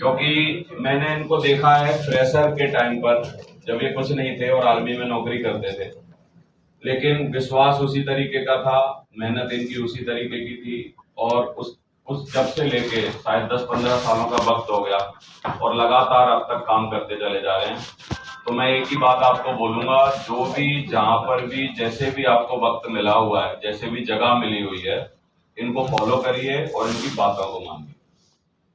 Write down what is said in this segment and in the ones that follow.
क्योंकि मैंने इनको देखा है फ्रेशर के टाइम पर, जब ये कुछ नहीं थे और आर्मी में नौकरी करते थे, लेकिन विश्वास उसी तरीके का था, मेहनत इनकी उसी तरीके की थी, और उस जब से लेके शायद 10-15 सालों का वक्त हो गया और लगातार अब तक काम करते चले जा रहे हैं। तो मैं एक ही बात आपको बोलूंगा, जो भी जहां पर भी जैसे भी आपको वक्त मिला हुआ है, जैसे भी जगह मिली हुई है, इनको फॉलो करिए और इनकी बातों को मानिए।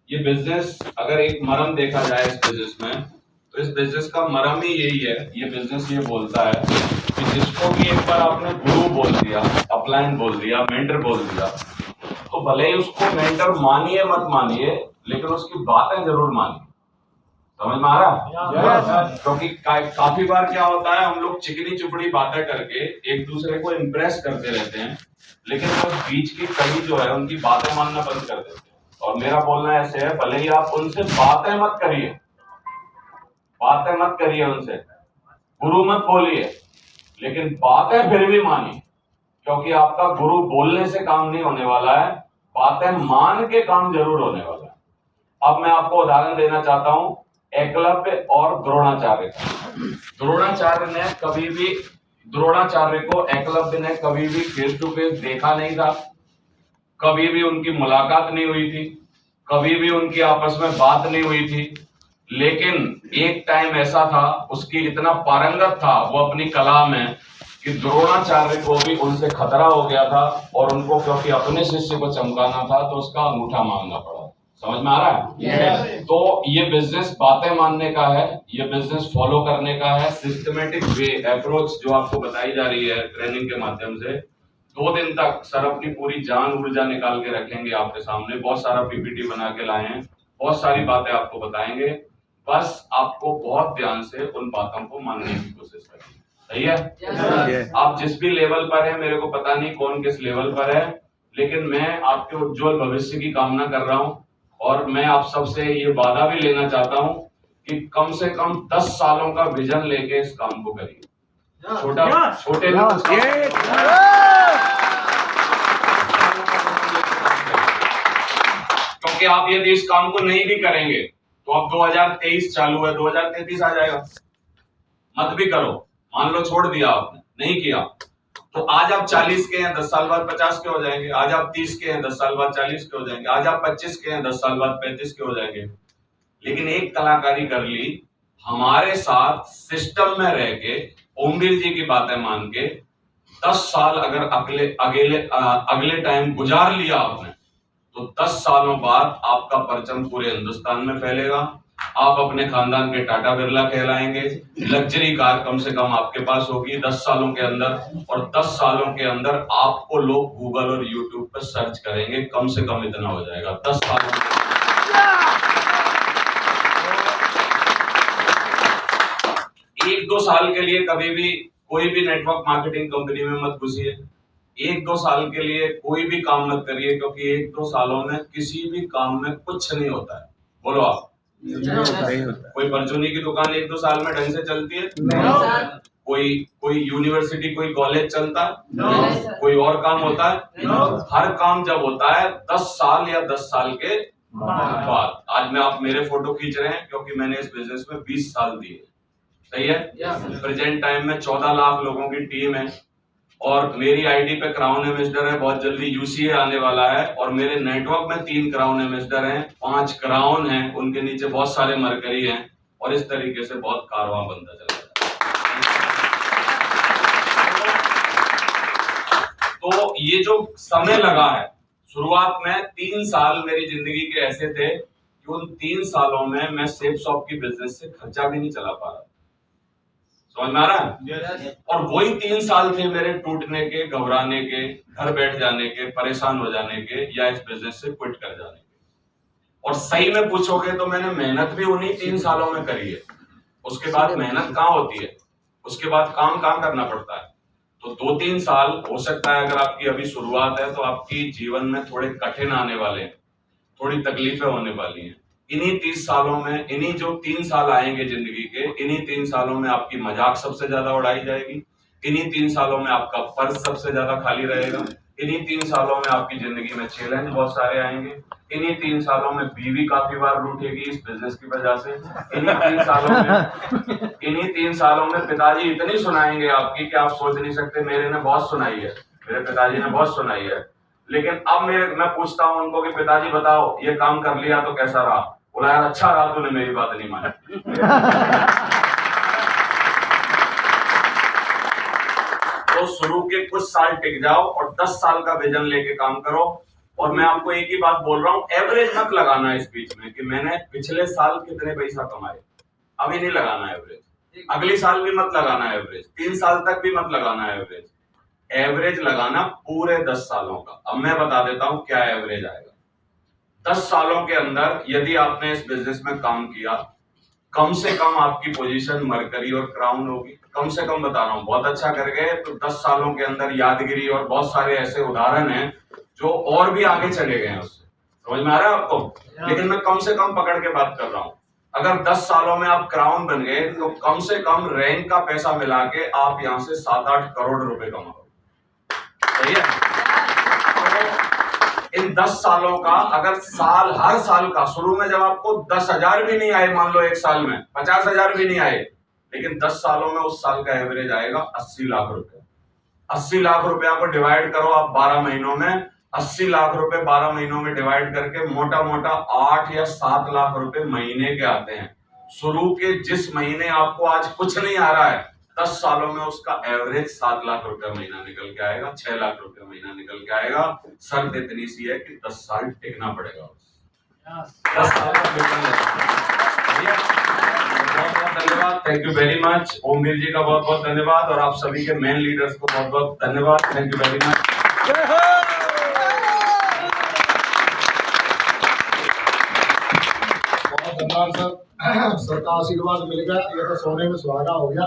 ये बिजनेस, अगर एक मरम देखा जाए इस बिजनेस में, तो इस बिजनेस का मरम ही यही है। ये बिजनेस ये बोलता है कि जिसको भी एक बार आपने गुरु बोल दिया, अपलाइन बोल दिया, मेंटर बोल दिया, तो भले ही उसको मेंटर मानिए मत मानिए, लेकिन उसकी बातें जरूर मानिए। समझ में आ रहा है? क्योंकि काफी बार क्या होता है, हम लोग चिकनी चुपड़ी बातें करके एक दूसरे को इम्प्रेस करते रहते हैं, लेकिन वो बीच की कड़ी जो है उनकी बातें मानना बंद कर देते हैं। और मेरा बोलना ऐसे है, भले ही आप उनसे बातें मत करिए उनसे, गुरु मत बोलिए, लेकिन बातें फिर भी मानिए, क्योंकि आपका गुरु बोलने से काम नहीं होने वाला है, बातें मान के काम जरूर होने वाला है। अब मैं आपको उदाहरण देना चाहता हूं एकलव्य और द्रोणाचार्य का। द्रोणाचार्य को एकलव्य ने कभी भी फेस टू फेस देखा नहीं था, कभी भी उनकी मुलाकात नहीं हुई थी, कभी भी उनकी आपस में बात नहीं हुई थी, लेकिन एक टाइम ऐसा था, उसकी इतना पारंगत था वो अपनी कला में, कि द्रोणाचार्य को भी उनसे खतरा हो गया था, और उनको क्योंकि अपने शिष्य को चमकाना था तो उसका अंगूठा मांगना पड़ा। समझ में आ रहा है? तो ये बिजनेस बातें मानने का है, ये बिजनेस फॉलो करने का है, सिस्टमेटिक वे अप्रोच जो आपको बताई जा रही है ट्रेनिंग के माध्यम से। 2 दिन तक सर अपनी पूरी जान ऊर्जा निकाल के रखेंगे आपके सामने, बहुत सारा पीपीटी बना के लाए हैं, बहुत सारी बातें आपको बताएंगे, बस आपको बहुत ध्यान से उन बातों को मानने की कोशिश करें। सही है? आप जिस भी लेवल पर है, मेरे को पता नहीं कौन किस लेवल पर है, लेकिन मैं आपके उज्जवल भविष्य की कामना कर रहा हूं, और मैं आप सबसे ये वादा भी लेना चाहता हूं कि कम से कम 10 सालों का विजन लेके इस काम को करिए। छोटे क्योंकि आप यदि इस काम को नहीं भी करेंगे तो अब 2023 चालू है, 2033 आ जाएगा। मत भी करो, मान लो छोड़ दिया आपने, नहीं किया, तो आज आप 40 के हैं, 10 साल बाद 50 के हो जाएंगे। आज आप 30 के हैं, 10 साल बाद 40 के हो जाएंगे। आज आप 25 के हैं, 10 साल बाद 35 के हो जाएंगे। लेकिन एक कलाकारी कर ली, हमारे साथ सिस्टम में रह के, ओमवीर जी की बातें मान के 10 साल अगर अगले टाइम गुजार लिया आपने, तो 10 सालों बाद आपका परचम पूरे हिंदुस्तान में फैलेगा। आप अपने खानदान के टाटा बिरला कहलाएंगे, लग्जरी कार कम से कम आपके पास होगी 10 सालों के अंदर, और 10 सालों के अंदर आपको लोग गूगल और यूट्यूब पर सर्च करेंगे, कम से कम इतना हो जाएगा 10 सालों में। 1-2 साल के लिए कभी भी कोई भी नेटवर्क मार्केटिंग कंपनी में मत घुसिए, 1-2 साल के लिए कोई भी काम मत करिए, क्योंकि 1-2 सालों में किसी भी काम में कुछ नहीं होता है। बोलो आप, नहीं होता। कोई परचूनी की दुकान 1-2 साल में ढंग से चलती है? नहीं। कोई यूनिवर्सिटी, कोई कॉलेज चलता है? कोई और काम होता है? हर काम जब होता है 10 साल या 10 साल के बाद। आज में आप मेरे फोटो खींच रहे हैं क्योंकि मैंने इस बिजनेस में 20 साल दिए। सही है? प्रेजेंट टाइम में 14 लाख लोगों की टीम है, और मेरी आईडी पे क्राउन एम्बेसडर है, बहुत जल्दी यूसीए आने वाला है, और मेरे नेटवर्क में 3 क्राउन एम्बेसडर हैं, 5 क्राउन हैं, उनके नीचे बहुत सारे मरकरी हैं, और इस तरीके से बहुत कारवां बनता चला जाता है। तो ये जो समय लगा है, शुरुआत में 3 साल मेरी जिंदगी के ऐसे थे कि उन 3 सालों में मैं सेफ शॉप की बिजनेस से खर्चा भी नहीं चला पा रहा। समझ में आ रहा है? और वही 3 साल थे मेरे टूटने के, घबराने के, घर बैठ जाने के, परेशान हो जाने के, या इस बिजनेस से क्विट कर जाने के। और सही में पूछोगे तो मैंने मेहनत भी उन्हीं 3 सालों में करी है। उसके बाद मेहनत कहाँ होती है, उसके बाद काम कहाँ करना पड़ता है। तो 2-3 साल हो सकता है, अगर आपकी अभी शुरुआत है तो आपकी जीवन में थोड़े कठिन आने वाले हैं, थोड़ी तकलीफें होने वाली हैं। इन्हीं 30 सालों में, इन्हीं जो 3 साल आएंगे जिंदगी के, इन्हीं 3 सालों में आपकी मजाक सबसे ज्यादा उड़ाई जाएगी, इन्हीं 3 सालों में आपका पर्स सबसे ज्यादा खाली रहेगा, इन्हीं 3 सालों में आपकी जिंदगी में चैलेंज बहुत सारे आएंगे। इन्हीं 3 सालों में बीवी काफी बार रूठेगी इस बिजनेस की वजह से। इन्हीं 3 सालों में पिताजी इतनी सुनाएंगे आपकी कि आप सोच नहीं सकते। मेरे ने बहुत सुनाई है, मेरे पिताजी ने बहुत सुनाई है। लेकिन अब मैं पूछता हूं उनको कि पिताजी बताओ ये काम कर लिया तो कैसा रहा? बोला यार अच्छा रहा, तूने मेरी बात नहीं मानी। तो शुरू के कुछ साल टिक जाओ और 10 साल का विजन लेके काम करो। और मैं आपको एक ही बात बोल रहा हूं, एवरेज मत लगाना इस बीच में कि मैंने पिछले साल कितने पैसा कमाए, अभी नहीं लगाना एवरेज। अगली साल भी मत लगाना एवरेज, 3 साल तक भी मत लगाना एवरेज। एवरेज लगाना पूरे 10 सालों का। अब मैं बता देता हूं क्या एवरेज आएगा। 10 सालों के अंदर यदि आपने इस बिजनेस में काम किया, कम से कम आपकी पोजीशन मरकरी और क्राउन होगी। कम से कम बता रहा हूं, बहुत अच्छा कर गए तो 10 सालों के अंदर यादगिरी और बहुत सारे ऐसे उदाहरण हैं जो और भी आगे चले गए हैं उससे। समझ में आ रहा है आपको? लेकिन मैं कम से कम पकड़ के बात कर रहा हूं। अगर 10 सालों में आप क्राउन बन गए तो कम से कम रैंक का पैसा मिला के आप यहां से 7-8 करोड़ रुपए कमाओ। सही है? इन 10 सालों का अगर साल, हर साल का, शुरू में जब आपको 10,000 भी नहीं आए, मान लो एक साल में 50,000 भी नहीं आए, लेकिन 10 सालों में उस साल का एवरेज आएगा 80 लाख रुपए। 80 लाख रुपया को डिवाइड करो आप 12 महीनों में। 80 लाख रुपए 12 महीनों में डिवाइड करके मोटा मोटा 8 या 7 लाख रुपए महीने के आते हैं। शुरू के जिस महीने आपको आज कुछ नहीं आ रहा है, 10 सालों में उसका एवरेज 7 लाख रुपए महीना निकल के आएगा, 6 लाख रुपए महीना निकल के आएगा। शर्त इतनी सी है कि 10 साल टिकना पड़ेगा। 10 साल का बहुत बहुत धन्यवाद। Thank you very much. Omveer ji का बहुत बहुत धन्यवाद और आप सभी के मेन लीडर्स को बहुत बहुत धन्यवाद। Thank you very much. बहुत धन्यवाद सर, सर का आशीर्वाद मिल गया, ये तो सोने में सुहागा हो गया।